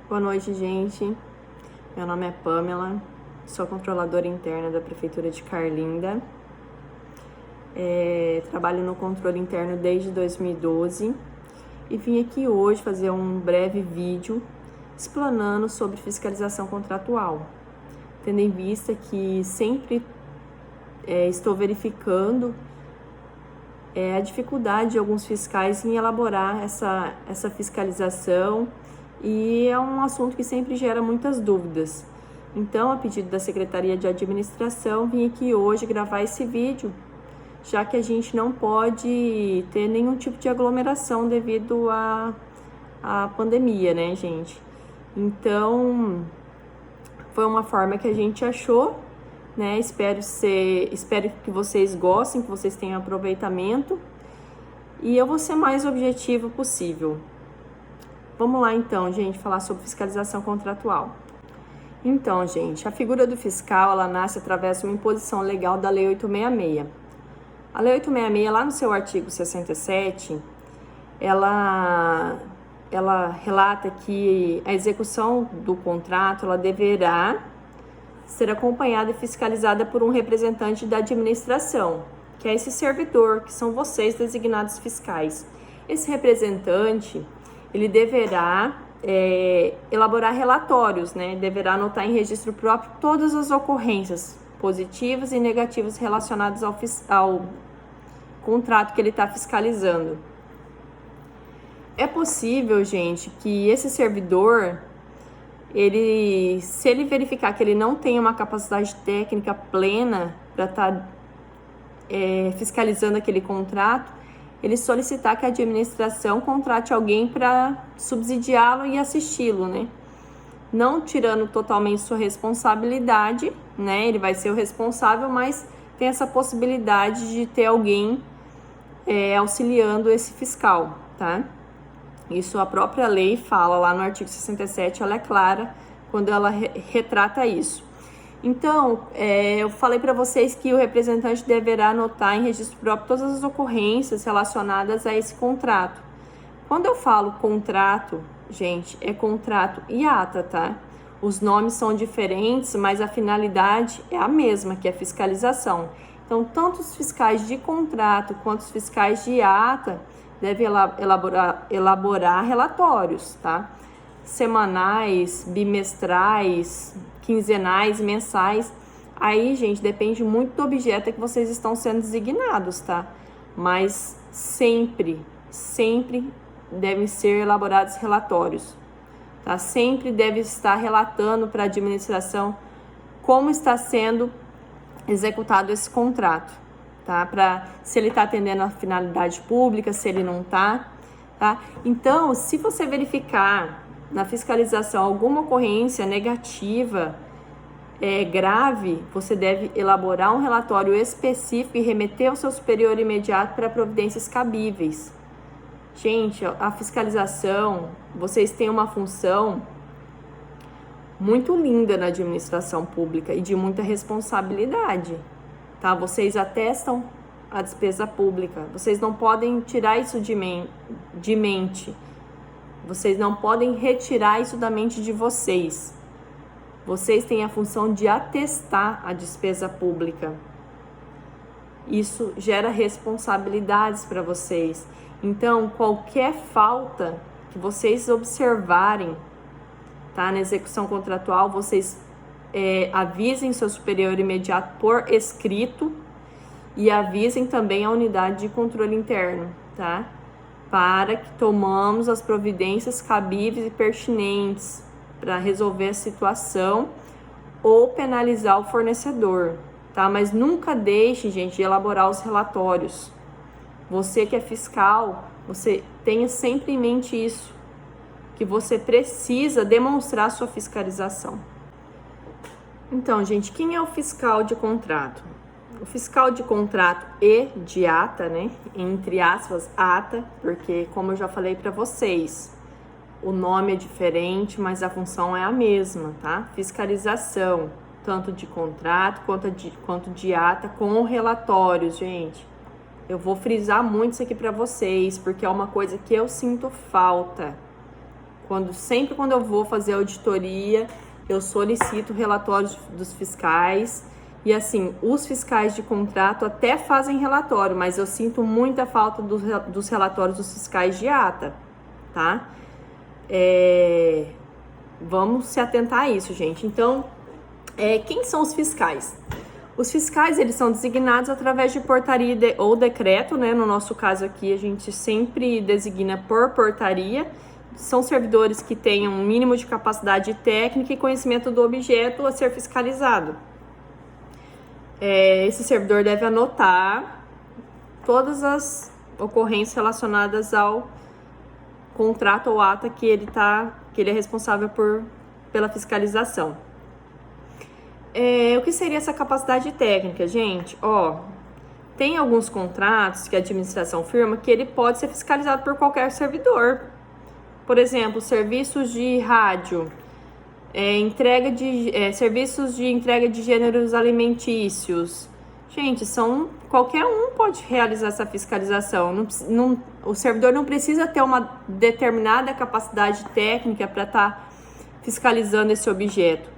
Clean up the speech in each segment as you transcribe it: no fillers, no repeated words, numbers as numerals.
Boa noite, gente. Meu nome é Pamela, sou controladora interna da Prefeitura de Carlinda. Trabalho no controle interno desde 2012 e vim aqui hoje fazer um breve vídeo explanando sobre fiscalização contratual, tendo em vista que sempre estou verificando a dificuldade de alguns fiscais em elaborar essa fiscalização, e é um assunto que sempre gera muitas dúvidas. Então, a pedido da Secretaria de Administração, vim aqui hoje gravar esse vídeo, já que a gente não pode ter nenhum tipo de aglomeração devido à pandemia, né, gente? Então, foi uma forma que a gente achou, né? Espero que vocês gostem, que vocês tenham aproveitamento, e eu vou ser mais objetivo possível. Vamos lá então, gente, falar sobre fiscalização contratual. Então, gente, a figura do fiscal, ela nasce através de uma imposição legal da Lei 866. A Lei 866, lá no seu artigo 67, ela relata que a execução do contrato, ela deverá ser acompanhada e fiscalizada por um representante da administração, que é esse servidor, que são vocês, designados fiscais. Esse representante, ele deverá elaborar relatórios, né? Deverá anotar em registro próprio todas as ocorrências positivas e negativas relacionadas ao contrato que ele está fiscalizando. É possível, gente, que esse servidor, se ele verificar que ele não tem uma capacidade técnica plena para estar fiscalizando aquele contrato, ele solicitar que a administração contrate alguém para subsidiá-lo e assisti-lo, né? Não tirando totalmente sua responsabilidade, né? Ele vai ser o responsável, mas tem essa possibilidade de ter alguém auxiliando esse fiscal, tá? Isso a própria lei fala lá no artigo 67, ela é clara quando ela retrata isso. Então, eu falei para vocês que o representante deverá anotar em registro próprio todas as ocorrências relacionadas a esse contrato. Quando eu falo contrato, gente, é contrato e ata, tá? Os nomes são diferentes, mas a finalidade é a mesma, que é fiscalização. Então, tanto os fiscais de contrato quanto os fiscais de ata devem elaborar relatórios, tá? Semanais, bimestrais, quinzenais, mensais. Aí, gente, depende muito do objeto que vocês estão sendo designados, tá? Mas sempre devem ser elaborados relatórios, tá? Sempre deve estar relatando para a administração como está sendo executado esse contrato, tá? Se ele está atendendo a finalidade pública, se ele não está, tá? Então, se você verificar na fiscalização alguma ocorrência negativa, grave, você deve elaborar um relatório específico e remeter ao seu superior imediato para providências cabíveis. Gente, a fiscalização, vocês têm uma função muito linda na administração pública e de muita responsabilidade, tá? Vocês atestam a despesa pública, vocês não podem tirar isso de mente, vocês não podem retirar isso da mente de vocês. Vocês têm a função de atestar a despesa pública. Isso gera responsabilidades para vocês. Então, qualquer falta que vocês observarem, tá, na execução contratual, vocês avisem seu superior imediato por escrito e avisem também a unidade de controle interno, tá? Para que tomamos as providências cabíveis e pertinentes para resolver a situação ou penalizar o fornecedor, tá? Mas nunca deixe, gente, de elaborar os relatórios. Você que é fiscal, você tenha sempre em mente isso, que você precisa demonstrar sua fiscalização. Então, gente, quem é o fiscal de contrato? O fiscal de contrato e de ata, né? Entre aspas, ata, porque como eu já falei para vocês, o nome é diferente, mas a função é a mesma, tá? Fiscalização, tanto de contrato quanto de ata, com relatórios, gente. Eu vou frisar muito isso aqui para vocês, porque é uma coisa que eu sinto falta. Sempre quando eu vou fazer auditoria, eu solicito relatórios dos fiscais. E assim, os fiscais de contrato até fazem relatório, mas eu sinto muita falta dos relatórios dos fiscais de ata, tá? Vamos se atentar a isso, gente. Então, quem são os fiscais? Os fiscais, eles são designados através de portaria ou decreto, né? No nosso caso aqui, a gente sempre designa por portaria. São servidores que tenham um mínimo de capacidade técnica e conhecimento do objeto a ser fiscalizado. Esse servidor deve anotar todas as ocorrências relacionadas ao contrato ou ata que ele é responsável pela fiscalização. O que seria essa capacidade técnica, gente? Tem alguns contratos que a administração firma que ele pode ser fiscalizado por qualquer servidor. Por exemplo, serviços de rádio, serviços de entrega de gêneros alimentícios. Gente, qualquer um pode realizar essa fiscalização. O servidor não precisa ter uma determinada capacidade técnica para estar fiscalizando esse objeto,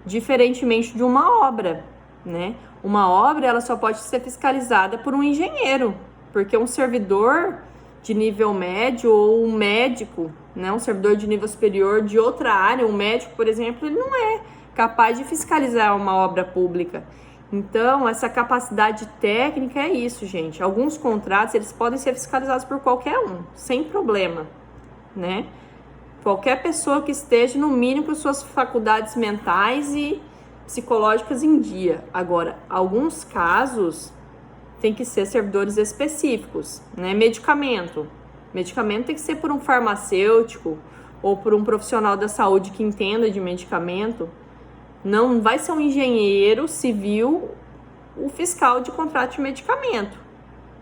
diferentemente de uma obra, né? Uma obra, ela só pode ser fiscalizada por um engenheiro, porque um servidor de nível médio ou um médico, né, um servidor de nível superior de outra área, um médico, por exemplo, ele não é capaz de fiscalizar uma obra pública. Então, essa capacidade técnica é isso, gente. Alguns contratos, eles podem ser fiscalizados por qualquer um, sem problema, né? Qualquer pessoa que esteja, no mínimo, com suas faculdades mentais e psicológicas em dia. Agora, alguns casos tem que ser servidores específicos, né? Medicamento tem que ser por um farmacêutico ou por um profissional da saúde que entenda de medicamento. Não vai ser um engenheiro civil o fiscal de contrato de medicamento,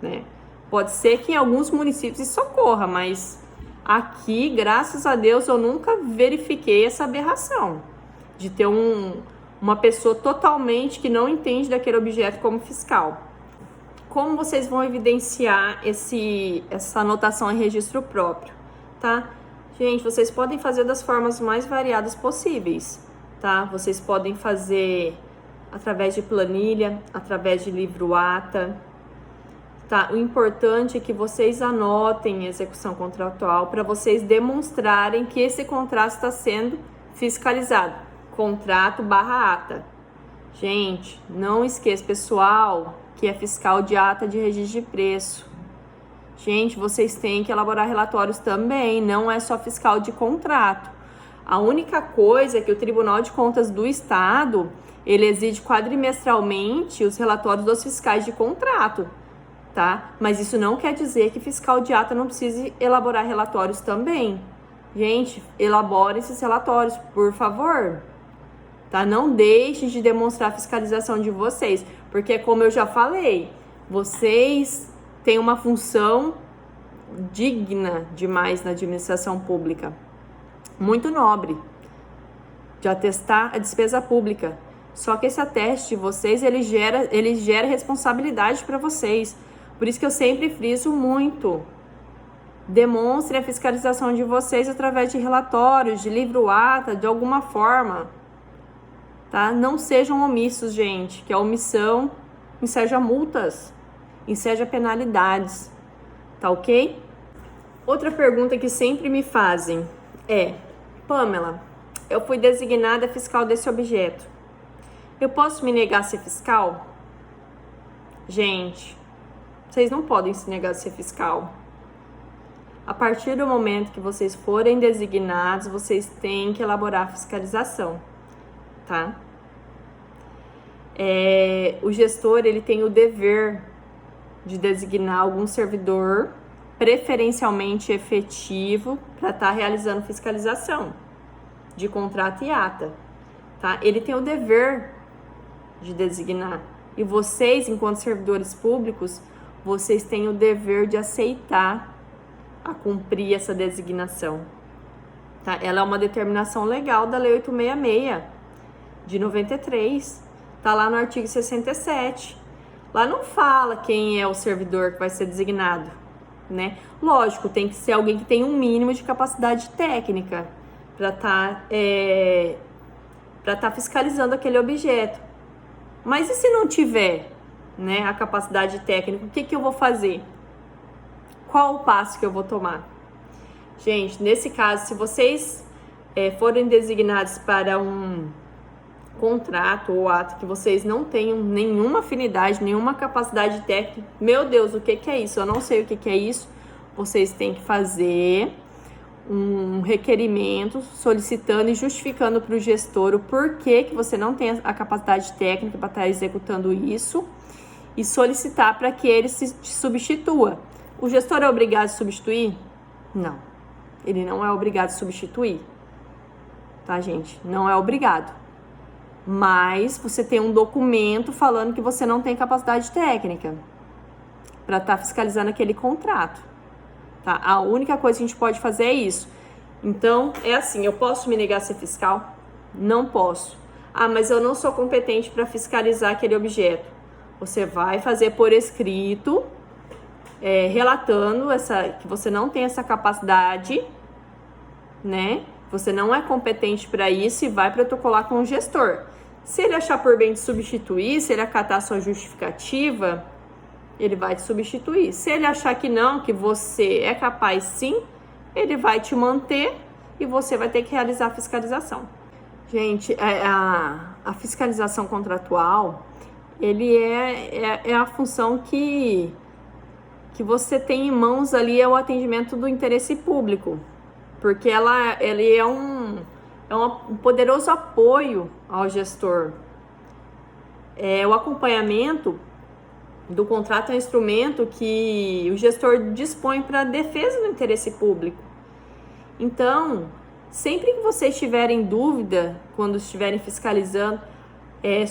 né? Pode ser que em alguns municípios isso ocorra, mas aqui, graças a Deus, eu nunca verifiquei essa aberração de ter uma pessoa totalmente que não entende daquele objeto como fiscal. Como vocês vão evidenciar essa anotação em registro próprio, tá? Gente, vocês podem fazer das formas mais variadas possíveis, tá? Vocês podem fazer através de planilha, através de livro-ata, tá? O importante é que vocês anotem a execução contratual para vocês demonstrarem que esse contrato está sendo fiscalizado. Contrato/ata. Gente, não esqueça, pessoal, que é fiscal de ata de registro de preço. Gente, vocês têm que elaborar relatórios também, não é só fiscal de contrato. A única coisa é que o Tribunal de Contas do Estado, ele exige quadrimestralmente os relatórios dos fiscais de contrato, tá? Mas isso não quer dizer que fiscal de ata não precise elaborar relatórios também. Gente, elabore esses relatórios, por favor. Tá? Não deixe de demonstrar a fiscalização de vocês, porque como eu já falei, vocês têm uma função digna demais na administração pública, muito nobre, de atestar a despesa pública. Só que esse ateste de vocês, ele gera responsabilidade para vocês. Por isso que eu sempre friso muito. Demonstre a fiscalização de vocês através de relatórios, de livro-ata, de alguma forma. Tá? Não sejam omissos, gente, que a omissão enseja multas, enseja penalidades, tá ok? Outra pergunta que sempre me fazem é: Pamela, eu fui designada fiscal desse objeto, eu posso me negar a ser fiscal? Gente, vocês não podem se negar a ser fiscal. A partir do momento que vocês forem designados, vocês têm que elaborar a fiscalização. Tá? O gestor, ele tem o dever de designar algum servidor preferencialmente efetivo para estar realizando fiscalização de contrato e ata, tá? Ele tem o dever de designar, e vocês, enquanto servidores públicos, vocês têm o dever de aceitar a cumprir essa designação, tá? Ela é uma determinação legal da Lei 866 de 93, tá lá no artigo 67. Lá não fala quem é o servidor que vai ser designado, né? Lógico, tem que ser alguém que tem um mínimo de capacidade técnica, para estar fiscalizando aquele objeto. Mas e se não tiver, né, a capacidade técnica, o que eu vou fazer? Qual o passo que eu vou tomar? Gente, nesse caso, se vocês forem designados para um contrato ou ato que vocês não tenham nenhuma afinidade, nenhuma capacidade técnica, meu Deus, o que é isso? Eu não sei o que é isso. Vocês têm que fazer um requerimento solicitando e justificando para o gestor o porquê que você não tem a capacidade técnica para estar executando isso e solicitar para que ele te substitua. O gestor é obrigado a substituir? Não, ele não é obrigado a substituir, tá, gente? Não é obrigado. Mas você tem um documento falando que você não tem capacidade técnica para estar fiscalizando aquele contrato, tá? A única coisa que a gente pode fazer é isso. Então, é assim, eu posso me negar a ser fiscal? Não posso. Ah, mas eu não sou competente para fiscalizar aquele objeto. Você vai fazer por escrito, relatando que você não tem essa capacidade, né? Você não é competente para isso e vai protocolar com o gestor. Se ele achar por bem te substituir, se ele acatar a sua justificativa, ele vai te substituir. Se ele achar que não, que você é capaz sim, ele vai te manter e você vai ter que realizar a fiscalização. Gente, a fiscalização contratual, ele é a função que você tem em mãos ali, é o atendimento do interesse público. Porque ele é um poderoso apoio ao gestor. O acompanhamento do contrato é um instrumento que o gestor dispõe para a defesa do interesse público. Então, sempre que vocês tiverem dúvida, quando estiverem fiscalizando,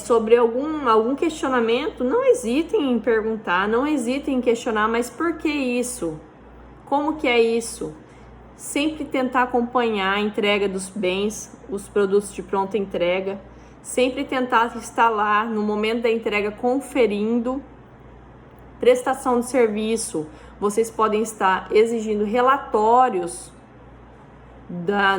sobre algum questionamento, não hesitem em perguntar, não hesitem em questionar, mas por que isso? Como que é isso? Sempre tentar acompanhar a entrega dos bens, os produtos de pronta entrega. Sempre tentar estar lá no momento da entrega conferindo. Prestação de serviço. Vocês podem estar exigindo relatórios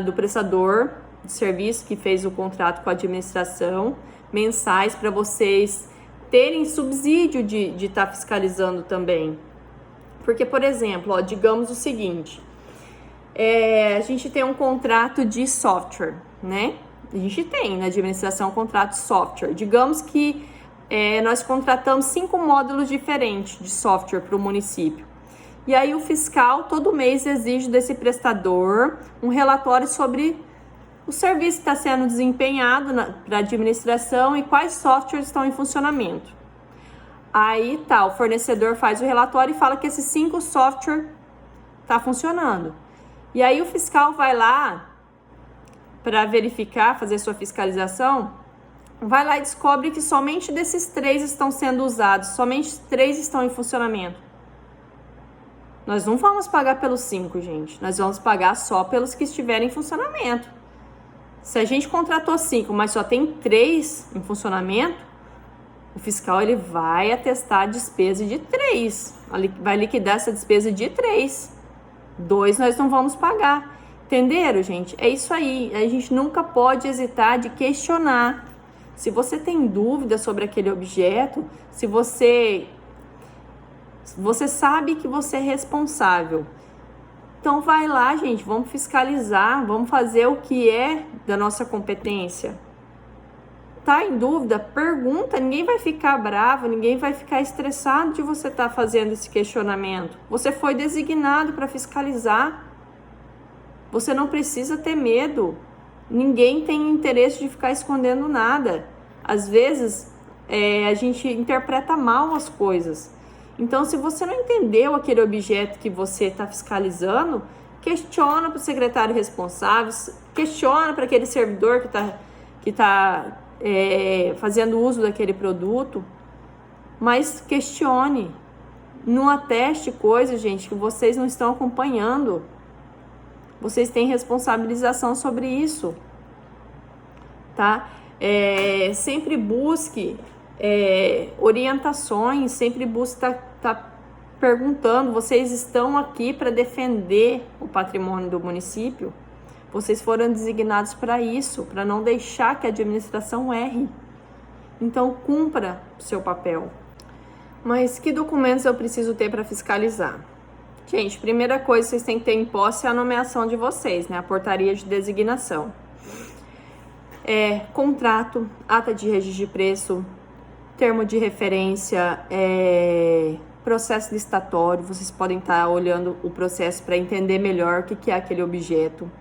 do prestador de serviço que fez o contrato com a administração, mensais, para vocês terem subsídio de estar fiscalizando também. Porque, por exemplo, digamos o seguinte... a gente tem um contrato de software, né? A gente tem na administração um contrato de software. Digamos que nós contratamos 5 módulos diferentes de software para o município. E aí o fiscal todo mês exige desse prestador um relatório sobre o serviço que está sendo desempenhado para a administração e quais softwares estão em funcionamento. Aí o fornecedor faz o relatório e fala que esses 5 softwares estão funcionando. E aí o fiscal vai lá para verificar, fazer sua fiscalização, vai lá e descobre que somente desses 3 estão sendo usados, somente 3 estão em funcionamento. Nós não vamos pagar pelos 5, gente. Nós vamos pagar só pelos que estiverem em funcionamento. Se a gente contratou 5, mas só tem 3 em funcionamento, o fiscal ele vai atestar a despesa de 3. Vai liquidar essa despesa de 3. 2 nós não vamos pagar. Entenderam, gente? É isso aí. A gente nunca pode hesitar de questionar. Se você tem dúvida sobre aquele objeto, se você sabe que você é responsável, então vai lá, gente, vamos fiscalizar, vamos fazer o que é da nossa competência. Tá em dúvida? Pergunta, ninguém vai ficar bravo, ninguém vai ficar estressado de você estar fazendo esse questionamento. Você foi designado para fiscalizar. Você não precisa ter medo. Ninguém tem interesse de ficar escondendo nada. Às vezes, a gente interpreta mal as coisas. Então, se você não entendeu aquele objeto que você está fiscalizando, questiona para o secretário responsável, questiona para aquele servidor que tá fazendo uso daquele produto, mas questione. Não ateste coisas, gente, que vocês não estão acompanhando. Vocês têm responsabilização sobre isso, tá? Sempre busque orientações, sempre busque tá perguntando. Vocês estão aqui para defender o patrimônio do município, Vocês foram designados para isso, para não deixar que a administração erre. Então, cumpra o seu papel. Mas que documentos eu preciso ter para fiscalizar? Gente, primeira coisa que vocês têm que ter em posse é a nomeação de vocês, né? A portaria de designação. Contrato, ata de registro de preço, termo de referência, processo licitatório. Vocês podem estar olhando o processo para entender melhor o que é aquele objeto.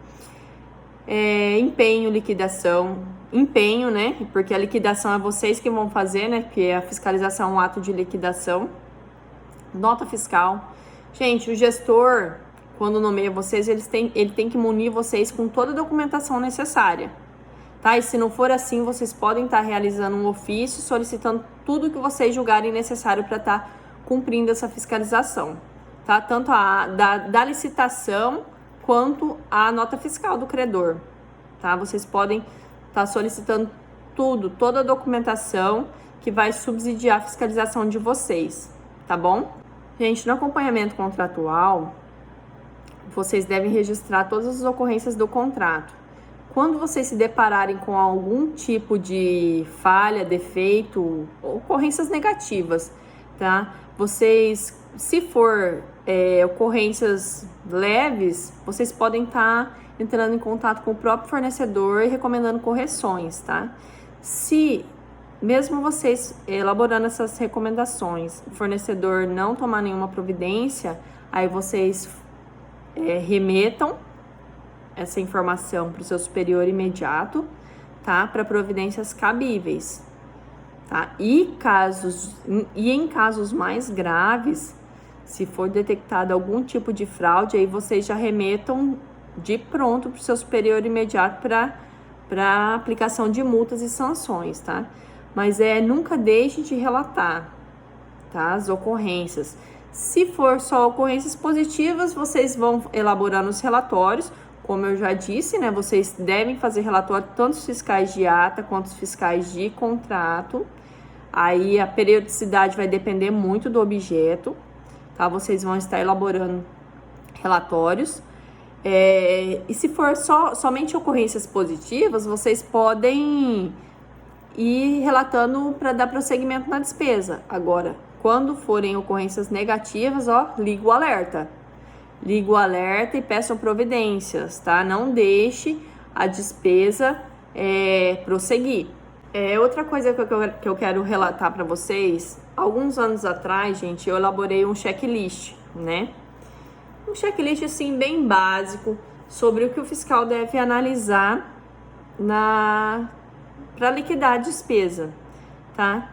Empenho, liquidação. Empenho, né? Porque a liquidação é vocês que vão fazer, né? Porque a fiscalização é um ato de liquidação. Nota fiscal. Gente, o gestor, quando nomeia vocês, ele tem que munir vocês com toda a documentação necessária. Tá? E se não for assim, vocês podem estar realizando um ofício solicitando tudo que vocês julgarem necessário para estar cumprindo essa fiscalização. Tá? Tanto da licitação quanto a nota fiscal do credor. Tá? Vocês podem estar solicitando toda a documentação que vai subsidiar a fiscalização de vocês. Tá bom? Gente, no acompanhamento contratual, vocês devem registrar todas as ocorrências do contrato. Quando vocês se depararem com algum tipo de falha, defeito, ocorrências negativas, tá? Vocês, se for ocorrências leves, vocês podem estar entrando em contato com o próprio fornecedor e recomendando correções, tá? Se, mesmo vocês elaborando essas recomendações, o fornecedor não tomar nenhuma providência, aí vocês remetam essa informação para o seu superior imediato, tá? Para providências cabíveis, tá? E em casos mais graves, se for detectado algum tipo de fraude, aí vocês já remetam de pronto para o seu superior imediato para aplicação de multas e sanções, tá? Mas nunca deixe de relatar, tá? As ocorrências. Se for só ocorrências positivas, vocês vão elaborar nos relatórios. Como eu já disse, né? Vocês devem fazer relatório tanto os fiscais de ata quanto os fiscais de contrato. Aí a periodicidade vai depender muito do objeto, tá? Vocês vão estar elaborando relatórios. E se for somente ocorrências positivas, vocês podem ir relatando para dar prosseguimento na despesa. Agora, quando forem ocorrências negativas, liga o alerta. Liga o alerta e peçam providências, tá? Não deixe a despesa prosseguir. Outra coisa que eu quero relatar para vocês, alguns anos atrás, gente, eu elaborei um checklist, né? Um checklist, assim, bem básico sobre o que o fiscal deve analisar para liquidar a despesa, tá?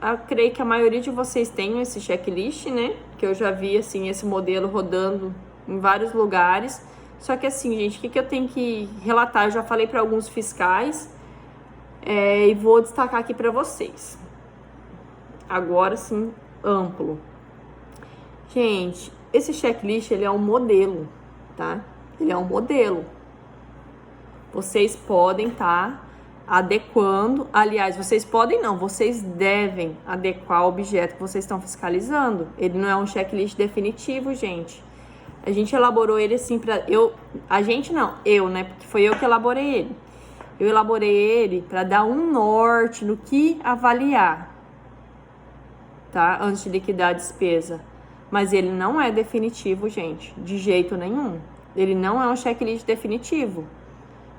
Eu creio que a maioria de vocês tem esse checklist, né? Que eu já vi, assim, esse modelo rodando em vários lugares. Só que, assim, gente, o que eu tenho que relatar? Eu já falei para alguns fiscais e vou destacar aqui para vocês. Agora, sim, amplo. Gente, esse checklist, ele é um modelo, tá? Ele é um modelo. Vocês podem estar adequando, aliás, vocês podem não, vocês devem adequar o objeto que vocês estão fiscalizando. Ele não é um checklist definitivo, gente. A gente elaborou ele assim eu, né? Porque foi eu que elaborei ele. Eu elaborei ele para dar um norte no que avaliar, tá? Antes de liquidar a despesa. Mas ele não é definitivo, gente, de jeito nenhum. Ele não é um checklist definitivo.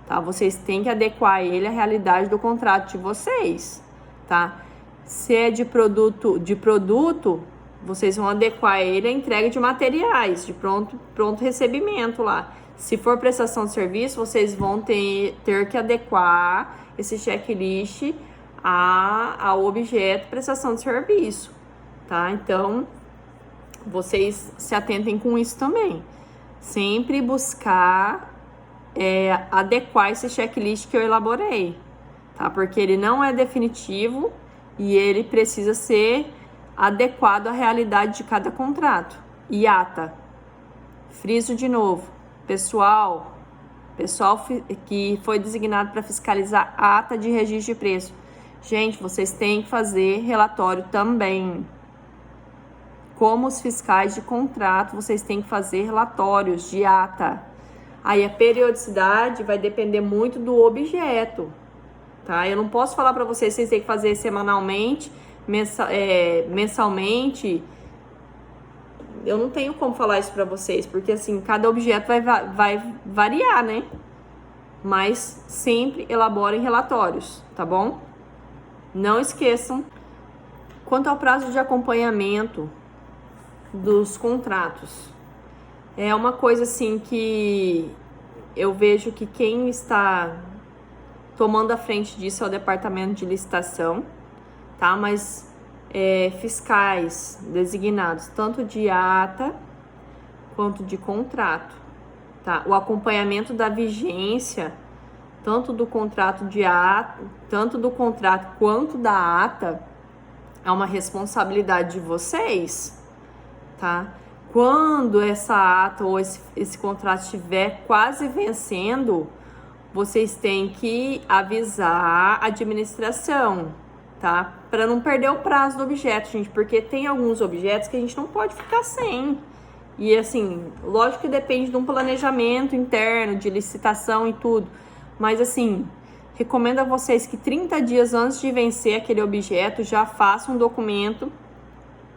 Tá? Vocês têm que adequar ele à realidade do contrato de vocês, tá? Se é de produto, vocês vão adequar ele à entrega de materiais, de pronto recebimento lá. Se for prestação de serviço, vocês vão ter que adequar esse checklist ao objeto prestação de serviço, tá? Então, vocês se atentem com isso também. Sempre buscar adequar esse checklist que eu elaborei, tá? Porque ele não é definitivo e ele precisa ser adequado à realidade de cada contrato. E ata, friso de novo, pessoal que foi designado para fiscalizar a ata de registro de preço. Gente, vocês têm que fazer relatório também. Como os fiscais de contrato, vocês têm que fazer relatórios de ata. Aí a periodicidade vai depender muito do objeto, tá? Eu não posso falar para vocês têm que fazer semanalmente, mensalmente. Eu não tenho como falar isso para vocês, porque assim, cada objeto vai variar, né? Mas sempre elaborem relatórios, tá bom? Não esqueçam. Quanto ao prazo de acompanhamento dos contratos, é uma coisa assim que eu vejo que quem está tomando a frente disso é o departamento de licitação, tá? Mas fiscais designados tanto de ata quanto de contrato, tá? O acompanhamento da vigência tanto do contrato de ata, tanto do contrato quanto da ata é uma responsabilidade de vocês, tá? Quando essa ata ou esse contrato estiver quase vencendo, vocês têm que avisar a administração, tá? Para não perder o prazo do objeto, gente, porque tem alguns objetos que a gente não pode ficar sem. E assim, lógico que depende de um planejamento interno, de licitação e tudo, mas assim, recomendo a vocês que 30 dias antes de vencer aquele objeto, já façam um documento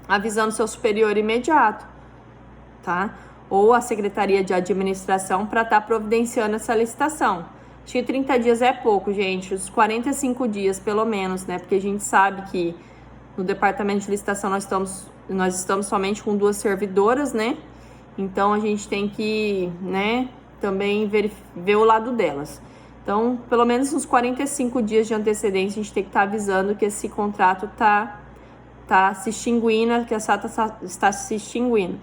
avisando seu superior imediato, tá? Ou a Secretaria de Administração para estar providenciando essa licitação. Acho que 30 dias é pouco, gente, os 45 dias pelo menos, né? Porque a gente sabe que no departamento de licitação nós estamos somente com 2 servidoras, né? Então a gente tem que, né, também ver o lado delas. Então, pelo menos uns 45 dias de antecedência, a gente tem que estar avisando que esse contrato tá se extinguindo, que essa ata está se extinguindo.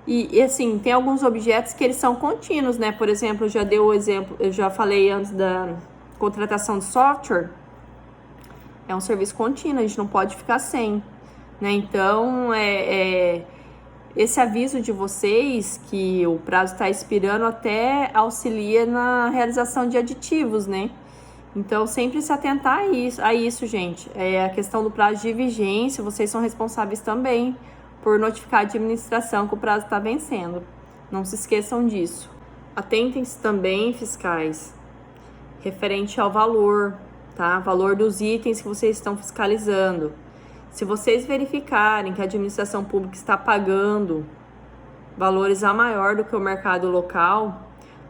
E assim, tem alguns objetos que eles são contínuos, né? Por exemplo, eu já falei antes da contratação de software, é um serviço contínuo, a gente não pode ficar sem, né? Então, esse aviso de vocês que o prazo está expirando até auxilia na realização de aditivos, né? Então, sempre se atentar a isso, gente. A questão do prazo de vigência, vocês são responsáveis também por notificar a administração que o prazo está vencendo. Não se esqueçam disso. Atentem-se também, fiscais, referente ao valor, tá? Valor dos itens que vocês estão fiscalizando. Se vocês verificarem que a administração pública está pagando valores a maior do que o mercado local,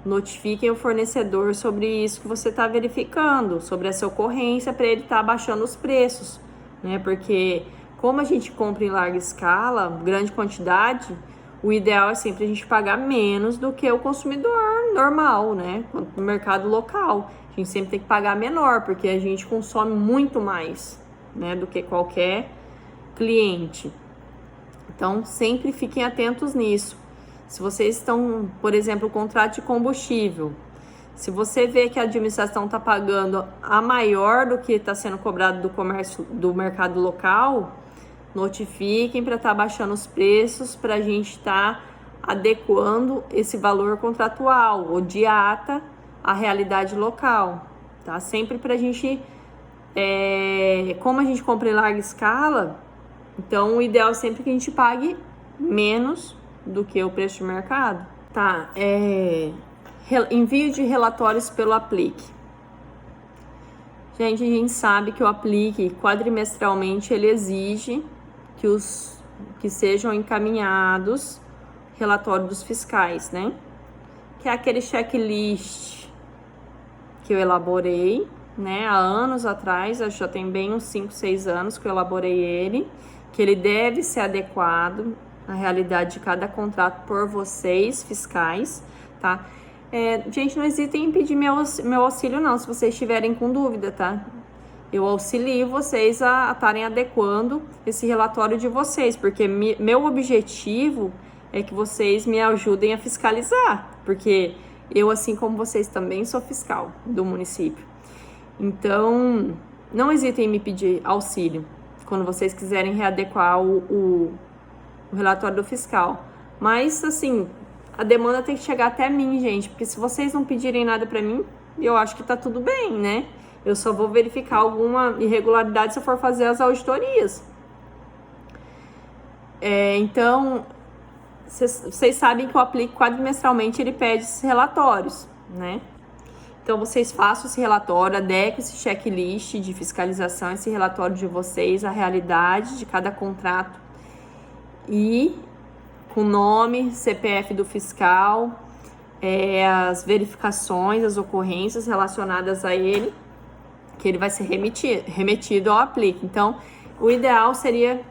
notifiquem o fornecedor sobre isso que você está verificando, sobre essa ocorrência, para ele estar abaixando os preços, né? Porque como a gente compra em larga escala, grande quantidade, o ideal é sempre a gente pagar menos do que o consumidor normal, né? No mercado local. A gente sempre tem que pagar menor, porque a gente consome muito mais, né, do que qualquer cliente. Então, sempre fiquem atentos nisso. Se vocês estão, por exemplo, contrato de combustível, se você vê que a administração está pagando a maior do que está sendo cobrado do comércio, do mercado local, notifiquem para estar baixando os preços, para a gente estar adequando esse valor contratual ou de ata à realidade local, tá? Sempre para a gente, como a gente compra em larga escala, então o ideal é sempre que a gente pague menos do que o preço de mercado, tá? Envio de relatórios pelo Aplique. Gente, a gente sabe que o Aplique quadrimestralmente ele exige que sejam encaminhados relatório dos fiscais, né? Que é aquele checklist que eu elaborei, né? Há anos atrás, acho que já tem bem uns 5, 6 anos que eu elaborei ele, que ele deve ser adequado à realidade de cada contrato por vocês, fiscais, tá? Gente, não hesitem em pedir meu auxílio não, se vocês estiverem com dúvida, tá? Eu auxilio vocês a estarem adequando esse relatório de vocês, porque meu objetivo é que vocês me ajudem a fiscalizar, porque eu, assim como vocês, também sou fiscal do município. Então, não hesitem em me pedir auxílio quando vocês quiserem readequar o relatório do fiscal. Mas, assim, a demanda tem que chegar até mim, gente, porque se vocês não pedirem nada para mim, eu acho que tá tudo bem, né? Eu só vou verificar alguma irregularidade se eu for fazer as auditorias. Então, vocês sabem que o Aplique quadrimestralmente ele pede esses relatórios, né? Então, vocês façam esse relatório, adequem esse checklist de fiscalização, esse relatório de vocês, a realidade de cada contrato e com nome, CPF do fiscal, as verificações, as ocorrências relacionadas a ele, que ele vai ser remetido ao Aplique. Então, o ideal seria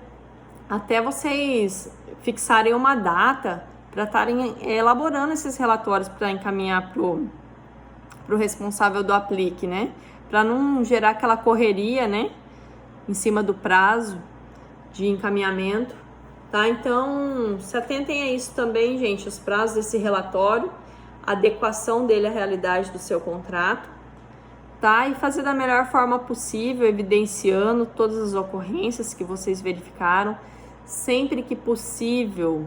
até vocês fixarem uma data para estarem elaborando esses relatórios para encaminhar para o responsável do Aplique, né? Para não gerar aquela correria, né? Em cima do prazo de encaminhamento, tá? Então, se atentem a isso também, gente, os prazos desse relatório, a adequação dele à realidade do seu contrato, tá? E fazer da melhor forma possível, evidenciando todas as ocorrências que vocês verificaram, sempre que possível,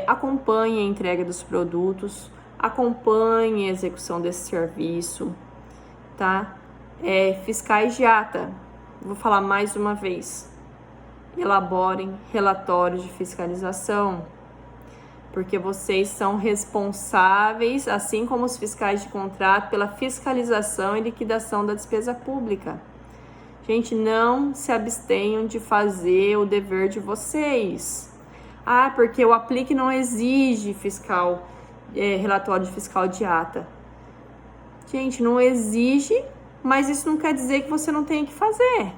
acompanhe a entrega dos produtos, acompanhe a execução desse serviço, tá? Fiscais de ata, vou falar mais uma vez, elaborem relatórios de fiscalização, porque vocês são responsáveis, assim como os fiscais de contrato, pela fiscalização e liquidação da despesa pública. Gente, não se abstenham de fazer o dever de vocês. Ah, porque o Aplique não exige relatório de fiscal de ata. Gente, não exige, mas isso não quer dizer que você não tenha que fazer.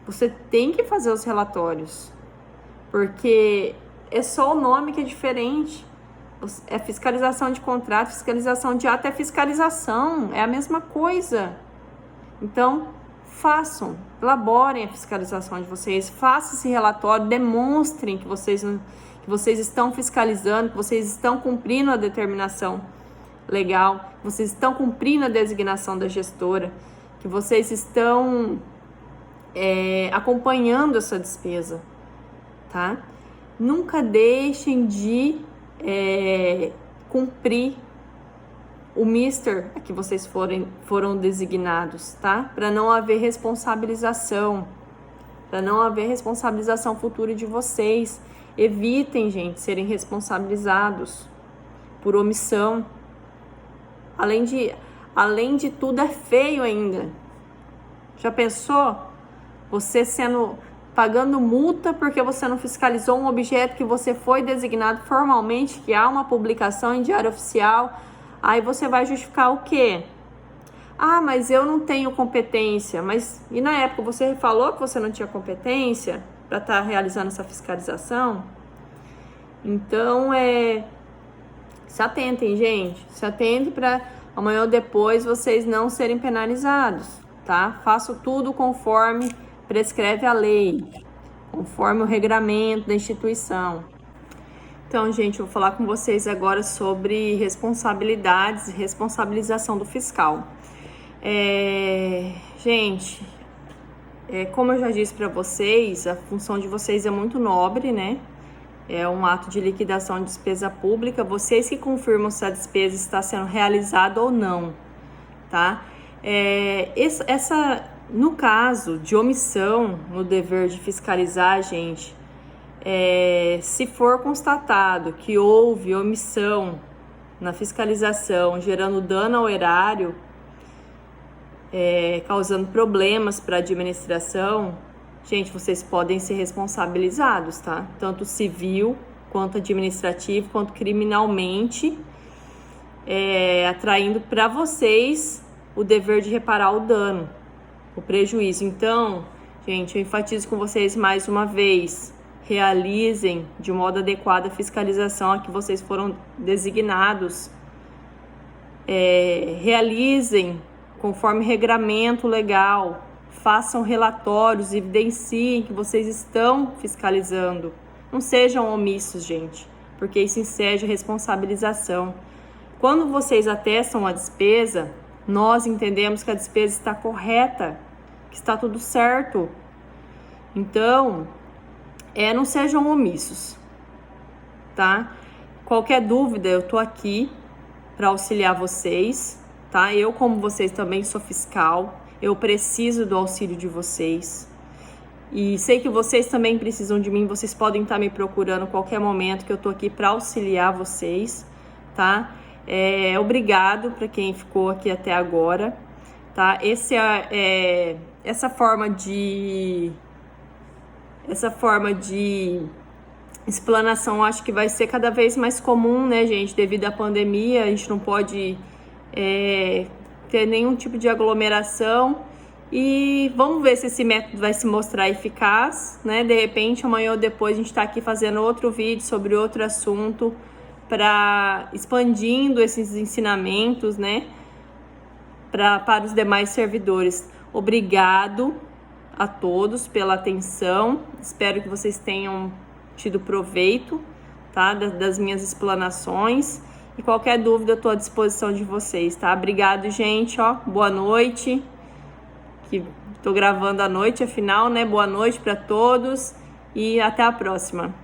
Você tem que fazer os relatórios, porque é só o nome que é diferente. É fiscalização de contrato, fiscalização de ata é fiscalização, é a mesma coisa. Então, façam, elaborem a fiscalização de vocês, façam esse relatório, demonstrem que vocês estão fiscalizando, que vocês estão cumprindo a determinação legal, que vocês estão cumprindo a designação da gestora, que vocês estão acompanhando essa despesa, tá? Nunca deixem de cumprir o mister a que vocês foram designados, tá? Para não haver responsabilização, futura de vocês. Evitem, gente, serem responsabilizados por omissão. Além de tudo, é feio ainda. Já pensou? Você pagando multa porque você não fiscalizou um objeto que você foi designado formalmente, que há uma publicação em diário oficial. Aí você vai justificar o quê? Ah, mas eu não tenho competência. Mas e na época você falou que você não tinha competência para estar realizando essa fiscalização? Então, se atentem, gente. Se atentem para amanhã ou depois vocês não serem penalizados, tá? Façam tudo conforme prescreve a lei, conforme o regramento da instituição. Então, gente, eu vou falar com vocês agora sobre responsabilidades e responsabilização do fiscal. Gente, como eu já disse para vocês, a função de vocês é muito nobre, né? É um ato de liquidação de despesa pública. Vocês que confirmam se a despesa está sendo realizada ou não, tá? No caso de omissão no dever de fiscalizar, gente, se for constatado que houve omissão na fiscalização, gerando dano ao erário, causando problemas para a administração, gente, vocês podem ser responsabilizados, tá? Tanto civil, quanto administrativo, quanto criminalmente, atraindo para vocês o dever de reparar o dano, o prejuízo. Então, gente, eu enfatizo com vocês mais uma vez: realizem de modo adequado a fiscalização a que vocês foram designados. Realizem conforme regramento legal. Façam relatórios, evidenciem que vocês estão fiscalizando. Não sejam omissos, gente, porque isso enseja responsabilização. Quando vocês atestam a despesa, nós entendemos que a despesa está correta, que está tudo certo. Então, não sejam omissos, tá? Qualquer dúvida, eu tô aqui para auxiliar vocês, tá? Eu, como vocês, também sou fiscal, eu preciso do auxílio de vocês. E sei que vocês também precisam de mim, vocês podem estar me procurando a qualquer momento, que eu tô aqui para auxiliar vocês, tá? Obrigado para quem ficou aqui até agora, tá? Essa forma de explanação acho que vai ser cada vez mais comum, né, gente? Devido à pandemia, a gente não pode ter nenhum tipo de aglomeração. E vamos ver se esse método vai se mostrar eficaz, né? De repente, amanhã ou depois, a gente está aqui fazendo outro vídeo sobre outro assunto, para expandindo esses ensinamentos, né? Para os demais servidores. Obrigado a todos pela atenção. Espero que vocês tenham tido proveito, tá? Das minhas explanações. E qualquer dúvida, eu estou à disposição de vocês, tá? Obrigado, gente. Ó, boa noite. Que tô gravando à noite, afinal, né? Boa noite para todos e até a próxima.